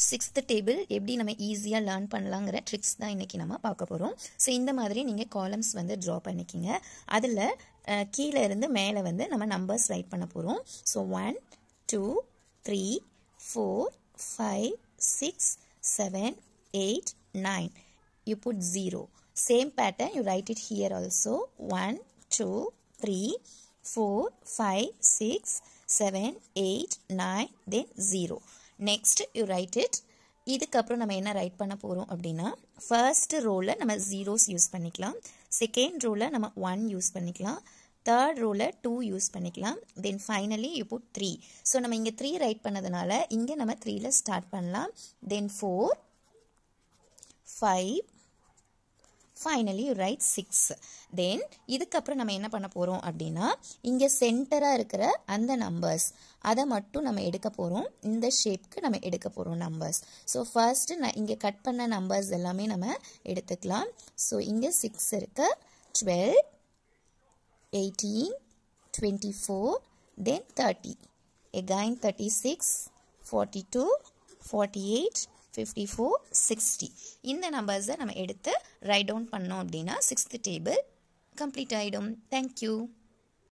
Sixth table எப்படி நம்ம ஈஸியாக லேர்ன் பண்ணலாங்கிற ட்ரிக்ஸ் தான் இன்றைக்கி நம்ம பார்க்க போகிறோம். ஸோ இந்த மாதிரி நீங்கள் காலம்ஸ் வந்து ட்ரா பண்ணிக்கிங்க. அதில் கீழே இருந்து மேலே வந்து நம்ம நம்பர்ஸ் ரைட் பண்ண போகிறோம். So 1 2 3 4 5 6 7 8 9. You put 0. Same pattern you write it here also. 1 2 3 4 5 6 7 8 9 then 0. Next you write it. இதுக்கப்புறம் நம்ம என்ன ரைட் பண்ண போகிறோம் அப்படின்னா, ஃபர்ஸ்ட் ரோவில் நம்ம ஜீரோஸ் யூஸ் பண்ணிக்கலாம், செகண்ட் ரோவில் நம்ம 1 யூஸ் பண்ணிக்கலாம், தேர்ட் ரோவில் 2 யூஸ் பண்ணிக்கலாம், then finally you put 3. So நம்ம இங்கே 3 ரைட் பண்ணதுனால இங்கே நம்ம 3ல ஸ்டார்ட் பண்ணலாம். தென் 4 5 finally you write 6. then இதுக்கப்புறம் நம்ம என்ன பண்ண போகிறோம் அப்படின்னா, இங்கே சென்டராக இருக்கிற அந்த நம்பர்ஸ் அதை மட்டும் நம்ம எடுக்க போகிறோம். இந்த ஷேப்க்கு நம்ம எடுக்க போகிறோம் நம்பர்ஸ். ஸோ ஃபர்ஸ்ட்டு நான் இங்கே கட் பண்ண நம்பர்ஸ் எல்லாமே நம்ம எடுத்துக்கலாம். ஸோ இங்கே 6 இருக்கு, 12 18 24 then 30, again 36 42 48 54 60. இந்த நம்பர்ஸை நம்ம எடுத்து ரைட் டவுன் பண்ணோம் அப்படின்னா சிக்ஸ்த் டேபிள் கம்ப்ளீட் ஆகிடும். தேங்க்யூ.